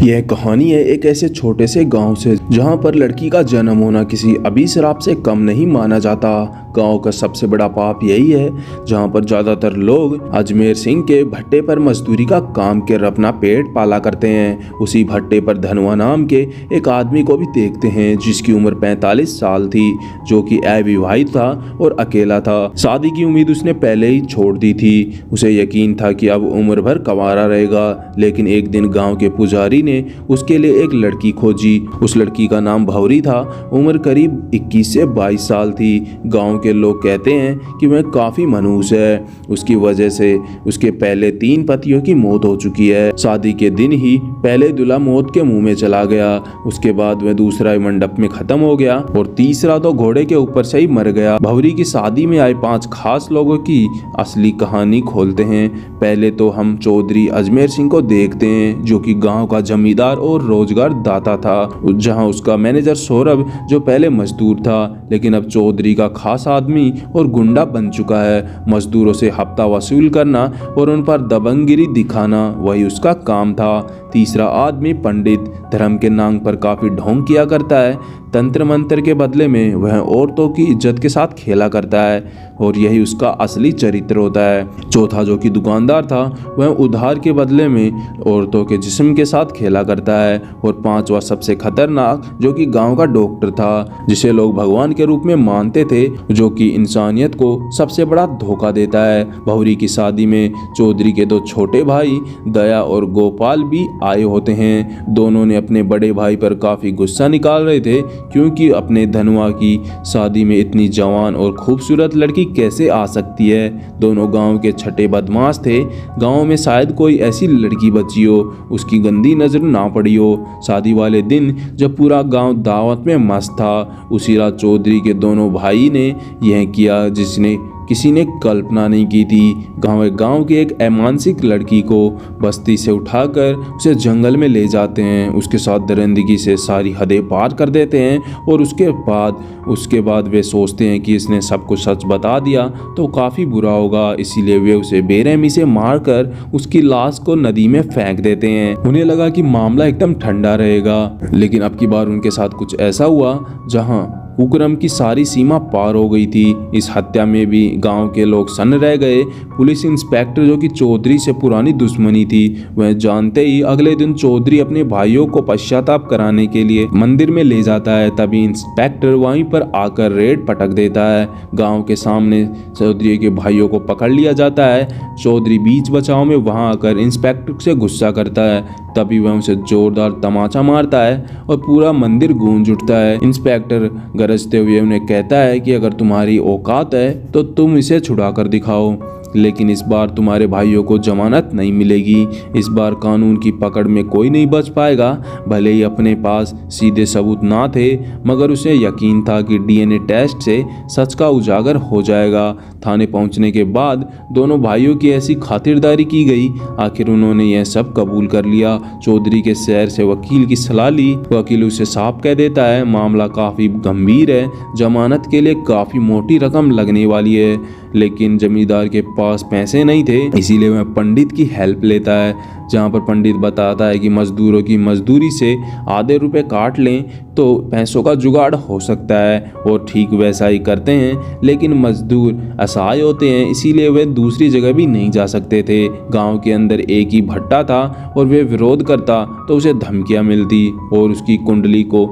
यह कहानी है एक ऐसे छोटे से गांव से जहां पर लड़की का जन्म होना किसी अभिशाप से कम नहीं माना जाता। गांव का सबसे बड़ा पाप यही है जहां पर ज्यादातर लोग अजमेर सिंह के भट्टे पर मजदूरी का काम कर अपना पेट पाला करते हैं। उसी भट्टे पर धनुआ नाम के एक आदमी को भी देखते हैं जिसकी उम्र 45 साल थी, जो कि अविवाहित था और अकेला था। शादी की उम्मीद उसने पहले ही छोड़ दी थी। उसे यकीन था कि अब उम्र भर कंवारा रहेगा, लेकिन एक दिन गाँव के पुजारी ने उसके लिए एक लड़की खोजी। उस लड़की का नाम भौरी था। उम्र करीब 21 से 22 साल थी। गांव के लोग कहते हैं कि वह काफी मनहूस है। उसकी वजह से उसके पहले 3 पतियों की मौत हो चुकी है। शादी के दिन ही पहले दूल्हा मौत के मुंह में चला गया, उसके बाद वह दूसरा मंडप में खत्म हो गया और तीसरा तो घोड़े के ऊपर से ही मर गया। भौरी की शादी में आए 5 खास लोगों की असली कहानी खोलते हैं। पहले तो हम चौधरी अजमेर सिंह को देखते हैं, जो कि गांव का जमींदार और रोजगार दाता था। जहां उसका मैनेजर सौरभ, जो पहले मजदूर था लेकिन अब चौधरी का खास आदमी और गुंडा बन चुका है। मजदूरों से हफ्ता वसूल करना और उन पर दबंगगिरी दिखाना वही उसका काम था। तीसरा आदमी पंडित, धर्म के नाम पर काफी ढोंग किया करता है। तंत्र मंत्र के बदले में वह औरतों की इज्जत के साथ खेला करता है और यही उसका असली चरित्र होता है। चौथा जो कि दुकानदार था, वह उधार के बदले में औरतों के जिस्म के साथ खेला करता है। और 5वां सबसे खतरनाक जो कि गांव का डॉक्टर था, जिसे लोग भगवान के रूप में मानते थे, जो कि इंसानियत को सबसे बड़ा धोखा देता है। भौरी की शादी में चौधरी के 2 छोटे भाई दया और गोपाल भी आए होते हैं। दोनों ने अपने बड़े भाई पर काफी गुस्सा निकाल रहे थे, क्योंकि अपने धनुआ की शादी में इतनी जवान और खूबसूरत लड़की कैसे आ सकती है। दोनों गांव के छठे बदमाश थे। गांव में शायद कोई ऐसी लड़की बची हो, उसकी गंदी नजर ना पड़ी हो। शादी वाले दिन जब पूरा गांव दावत में मस्त था, उसी रात चौधरी के दोनों भाई ने यह किया जिसने किसी ने कल्पना नहीं की थी। गांव की एक अमानसिक लड़की को बस्ती से उठाकर उसे जंगल में ले जाते हैं, उसके साथ दरिंदगी से सारी हदें पार कर देते हैं और उसके बाद वे सोचते हैं कि इसने सब कुछ सच बता दिया तो काफ़ी बुरा होगा, इसीलिए वे उसे बेरहमी से मारकर उसकी लाश को नदी में फेंक देते हैं। उन्हें लगा कि मामला एकदम ठंडा रहेगा, लेकिन अब की बार उनके साथ कुछ ऐसा हुआ जहां कुकर्म की सारी सीमा पार हो गई थी। इस हत्या में भी गांव के लोग सन्न रह गए। पुलिस इंस्पेक्टर, जो कि चौधरी से पुरानी दुश्मनी थी, वह जानते ही अगले दिन चौधरी अपने भाइयों को पश्चाताप कराने के लिए मंदिर में ले जाता है। तभी इंस्पेक्टर वहीं पर आकर रेड पटक देता है। गांव के सामने चौधरी के भाइयों को पकड़ लिया जाता है। चौधरी बीच बचाव में वहां आकर इंस्पेक्टर से गुस्सा करता है। तभी वह उसे जोरदार तमाचा मारता है और पूरा मंदिर गूंज उठता है। इंस्पेक्टर गरजते हुए उन्हें कहता है कि अगर तुम्हारी औकात है तो तुम इसे छुड़ा कर दिखाओ, लेकिन इस बार तुम्हारे भाइयों को जमानत नहीं मिलेगी। इस बार कानून की पकड़ में कोई नहीं बच पाएगा। भले ही अपने पास सीधे सबूत ना थे, मगर उसे यकीन था कि डीएनए टेस्ट से सच का उजागर हो जाएगा। थाने पहुंचने के बाद दोनों भाइयों की ऐसी खातिरदारी की गई, आखिर उन्होंने यह सब कबूल कर लिया। चौधरी के शहर से वकील की सलाह ली। वकील उसे साफ कह देता है मामला काफ़ी गंभीर है, जमानत के लिए काफ़ी मोटी रकम लगने वाली है, लेकिन जमींदार के पास पैसे नहीं थे, इसीलिए वह पंडित की हेल्प लेता है। जहां पर पंडित बताता है कि मजदूरों की मजदूरी से आधे रुपए काट लें तो पैसों का जुगाड़ हो सकता है, और ठीक वैसा ही करते हैं। लेकिन मजदूर असहाय होते हैं, इसीलिए वे दूसरी जगह भी नहीं जा सकते थे। गांव के अंदर एक ही भट्टा था और वे विरोध करता तो उसे धमकियां मिलती और उसकी कुंडली को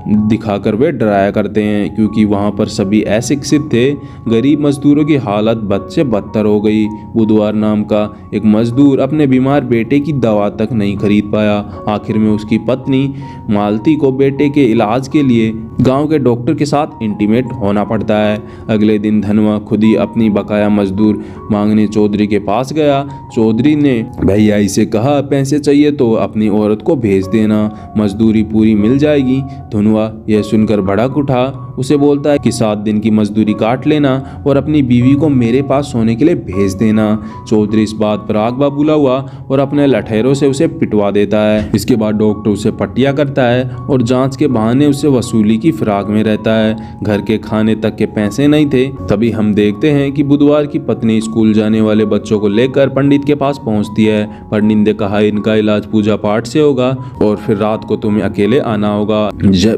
दिखाकर वे डराया करते हैं, क्योंकि वहां पर सभी अशिक्षित थे। गरीब मजदूरों की हालत बद से बदतर हो गई। बुधवार नाम का एक मजदूर अपने बीमार बेटे की दवा तक नहीं खरीद पाया। आखिर में उसकी पत्नी मालती को बेटे के इलाज के लिए गांव के डॉक्टर के साथ इंटीमेट होना पड़ता है। अगले दिन धनुआ खुद ही अपनी बकाया मजदूर मांगने चौधरी के पास गया। चौधरी ने भैया इसे कहा पैसे चाहिए तो अपनी औरत को भेज देना, मजदूरी पूरी मिल जाएगी। धनुआ धनुआ यह सुनकर भड़क उठा। उसे बोलता है कि 7 दिन की मजदूरी काट लेना और अपनी बीवी को मेरे पास सोने के लिए भेज देना। चौधरी इस बात पर आग बबूला हुआ और अपने लठैरों से उसे पिटवा देता है। इसके बाद डॉक्टर उसे पट्टियां करता है और जांच के बहाने उसे वसूली की फिराक में रहता है। घर के खाने तक के पैसे नहीं थे। तभी हम देखते हैं कि बुधवार की पत्नी स्कूल जाने वाले बच्चों को लेकर पंडित के पास पहुंचती है। पंडित ने कहा इनका इलाज पूजा पाठ से होगा और फिर रात को तुम्हें अकेले आना होगा।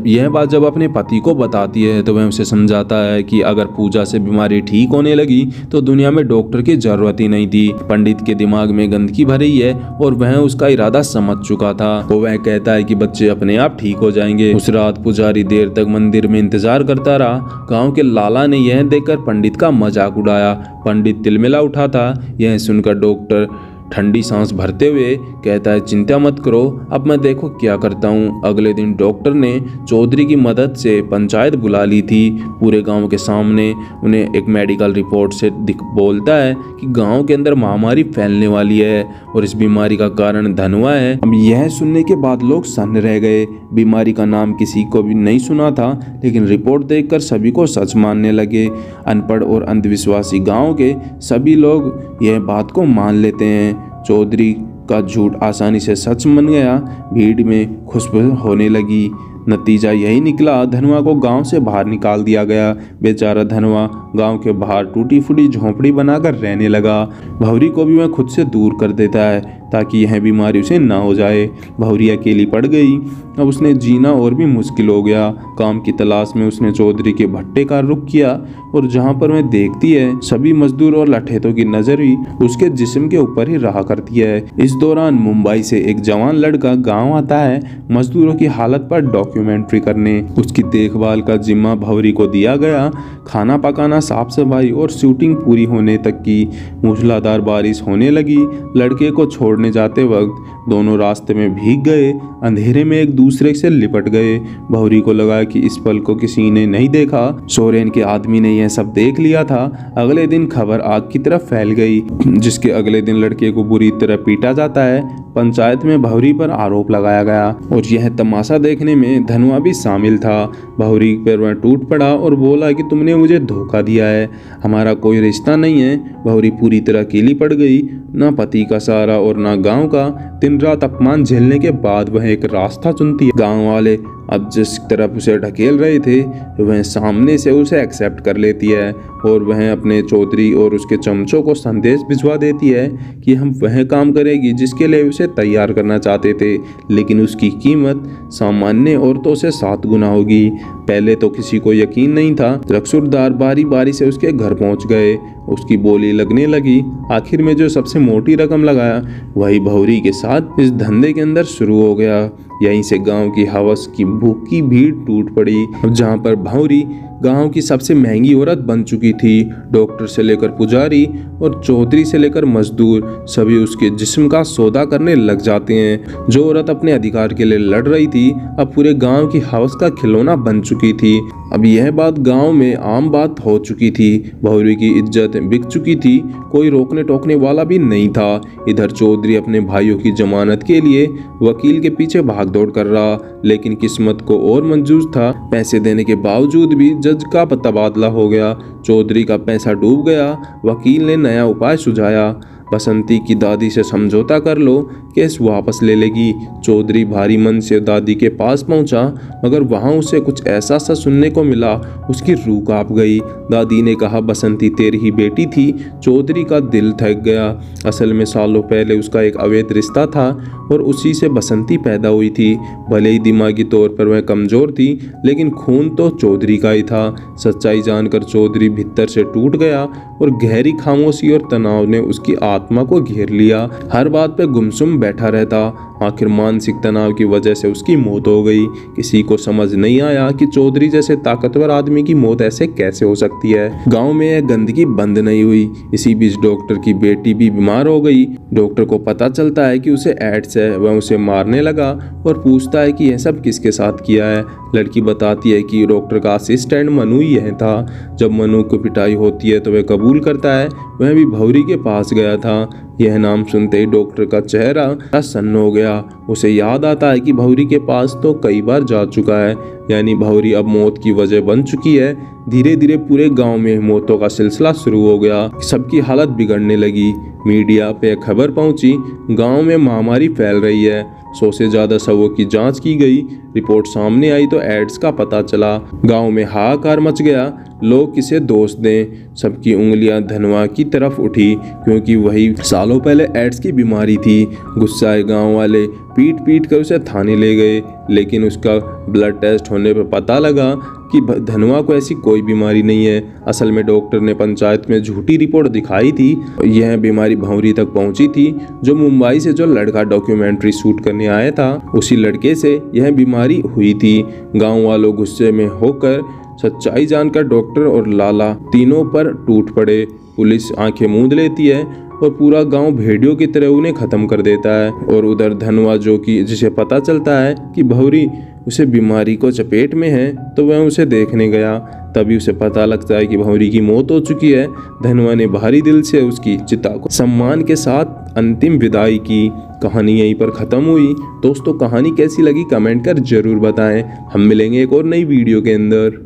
यह बात जब अपने पति को बताती है तो वह उसे समझाता है कि अगर पूजा से बीमारी ठीक होने लगी तो दुनिया में डॉक्टर की जरूरत ही नहीं थी। पंडित के दिमाग में गंदगी भरी है और वह उसका इरादा समझ चुका था। तो वह कहता है कि बच्चे अपने आप ठीक हो जाएंगे। उस रात पुजारी देर तक मंदिर में इंतजार करता रहा। गांव के लाला ने यह देखकर पंडित का मजाक उड़ाया। पंडित तिलमिला उठा था। यह सुनकर डॉक्टर ठंडी सांस भरते हुए कहता है चिंता मत करो, अब मैं देखो क्या करता हूँ। अगले दिन डॉक्टर ने चौधरी की मदद से पंचायत बुला ली थी। पूरे गांव के सामने उन्हें एक मेडिकल रिपोर्ट से बोलता है कि गांव के अंदर महामारी फैलने वाली है और इस बीमारी का कारण धनुआ है। अब यह सुनने के बाद लोग सन्न रह गए। बीमारी का नाम किसी को भी नहीं सुना था, लेकिन रिपोर्ट देखकर सभी को सच मानने लगे। अनपढ़ और अंधविश्वासी गांव के सभी लोग यह बात को मान लेते हैं। चौधरी का झूठ आसानी से सच बन गया। भीड़ में खुशबू होने लगी। नतीजा यही निकला, धनुआ को गांव से बाहर निकाल दिया गया। बेचारा धनुआ गांव के बाहर टूटी फूटी झोंपड़ी बनाकर रहने लगा। भौरी को भी वह खुद से दूर कर देता है ताकि यह बीमारी उसे ना हो जाए। भौरी अकेली पड़ गई। अब उसने जीना और भी मुश्किल हो गया। काम की तलाश में उसने चौधरी के भट्टे का रुख किया और जहां पर वह देखती है सभी मजदूर और लठेतों की नजर भी उसके जिस्म के ऊपर ही रहा करती है। इस दौरान मुंबई से एक जवान लड़का गांव आता है मजदूरों की हालत पर डॉक्यूमेंट्री करने। उसकी देखभाल का जिम्मा भौरी को दिया गया। खाना पकाना, साफ सफाई और शूटिंग पूरी होने तक की। मूसलाधार बारिश होने लगी। लड़के को छोड़ने जाते वक्त दोनों रास्ते में भीग गए। अंधेरे में एक दूसरे से लिपट गए। भौरी को लगा कि इस पल को किसी ने नहीं देखा। सोरेन के आदमी ने यह सब देख लिया था। अगले दिन खबर आग की तरफ फैल गई, जिसके अगले दिन लड़के को बुरी तरह पीटा जाता है। पंचायत में भौरी पर आरोप लगाया गया और यह तमाशा देखने में धनुआ भी शामिल था। भौरी पर वह टूट पड़ा और बोला कि तुमने मुझे धोखा दिया है, हमारा कोई रिश्ता नहीं है। भौरी पूरी तरह अकेली पड़ गई, ना पति का सहारा और ना गांव का। दिन रात अपमान झेलने के बाद वह एक रास्ता चुनती है। गांव वाले अब जिस तरफ उसे ढकेल रहे थे वह सामने से उसे एक्सेप्ट कर लेती है और वह अपने चौधरी और उसके चमचों को संदेश भिजवा देती है कि हम वह काम करेगी जिसके लिए उसे तैयार करना चाहते थे, लेकिन उसकी कीमत सामान्य औरतों से 7 गुना होगी। पहले तो किसी को यकीन नहीं था। रकसूरदार बारी बारी से उसके घर पहुंच गए। उसकी बोली लगने लगी। आखिर में जो सबसे मोटी रकम लगाया वही भौरी के साथ इस धंधे के अंदर शुरू हो गया। यहीं से गांव की हवस की भूख की भीड़ टूट पड़ी। अब जहां पर भौरी गांव की सबसे महंगी औरत बन चुकी थी। डॉक्टर से लेकर पुजारी और चौधरी से लेकर मजदूर सभी उसके जिस्म का सौदा करने लग जाते हैं। जो औरत अपने अधिकार के लिए लड़ रही थी अब पूरे गांव की हवस का खिलौना बन चुकी थी। अब यह बात गांव में आम बात हो चुकी थी। भौरी की इज्जत बिक चुकी थी। कोई रोकने टोकने वाला भी नहीं था। इधर चौधरी अपने भाइयों की जमानत के लिए वकील के पीछे भाग दौड़ कर रहा, लेकिन किस्मत को और मंजूर था। पैसे देने के बावजूद भी जज का तबादला हो गया। चौधरी का पैसा डूब गया। वकील ने नया उपाय सुझाया। बसंती की दादी से समझौता कर लो, केस वापस ले लेगी। चौधरी भारी मन से दादी के पास पहुंचा, मगर वहां उसे कुछ ऐसा सा सुनने को मिला, उसकी रूह कांप गई। दादी ने कहा, बसंती तेरी ही बेटी थी। चौधरी का दिल थक गया। असल में सालों पहले उसका एक अवैध रिश्ता था और उसी से बसंती पैदा हुई थी। भले ही दिमागी तौर पर वह कमजोर थी, लेकिन खून तो चौधरी का ही था। सच्चाई जानकर चौधरी भीतर से टूट गया और गहरी खामोशी और तनाव ने उसकी आत्मा को घेर लिया। हर बात पे गुमसुम बैठा रहता। आखिर मानसिक तनाव की वजह से उसकी मौत हो गई। किसी को समझ नहीं आया कि चौधरी जैसे ताकतवर आदमी की मौत ऐसे कैसे हो सकती है। गांव में यह गंदगी बंद नहीं हुई। इसी बीच डॉक्टर की बेटी भी बीमार हो गई। डॉक्टर को पता चलता है कि उसे एड्स है। वह उसे मारने लगा और पूछता है कि यह सब किसके साथ किया है। लड़की बताती है कि डॉक्टर का असिस्टेंट मनु ही है था। जब मनु को पिटाई होती है तो वह कबूल करता है वह भी भौरी के पास गया था। यह नाम सुनते ही डॉक्टर का चेहरा सन्न हो गया। उसे याद आता है कि भौरी के पास तो कई बार जा चुका है, यानी भौरी अब मौत की वजह बन चुकी है। धीरे धीरे पूरे गांव में मौतों का सिलसिला शुरू हो गया। सबकी हालत बिगड़ने लगी। मीडिया पे खबर पहुंची, गांव में महामारी फैल रही है। 100 से ज्यादा शवों की जांच की गई। रिपोर्ट सामने आई तो एड्स का पता चला। गांव में हाहाकार मच गया। लोग किसे दोष दें? सबकी उंगलियां धनवा की तरफ उठी, क्योंकि वही सालों पहले एड्स की बीमारी थी। गुस्साए गांव वाले पीट पीट कर उसे थाने ले गए, लेकिन उसका ब्लड टेस्ट होने पर पता लगा कि धनवा को ऐसी कोई बीमारी नहीं है। असल में डॉक्टर ने पंचायत में झूठी रिपोर्ट दिखाई थी। यह बीमारी भौरी तक पहुंची थी। जो मुंबई से जो लड़का डॉक्यूमेंट्री शूट करने आया था, उसी लड़के से यह बीमारी हुई थी। गांव वालों गुस्से में होकर सच्चाई जानकर डॉक्टर और लाला तीनों पर टूट पड़े। पुलिस आंखें मूंद लेती है और पूरा गांव भेड़ियों की तरह उन्हें खत्म कर देता है। और उधर धनवा जिसे पता चलता है कि भौरी उसे बीमारी को चपेट में है, तो वह उसे देखने गया। तभी उसे पता लगता है कि भौरी की मौत हो चुकी है। धनवा ने भारी दिल से उसकी चिता को सम्मान के साथ अंतिम विदाई की। कहानी यहीं पर खत्म हुई। दोस्तों, कहानी कैसी लगी कमेंट कर जरूर बताएं। हम मिलेंगे एक और नई वीडियो के अंदर।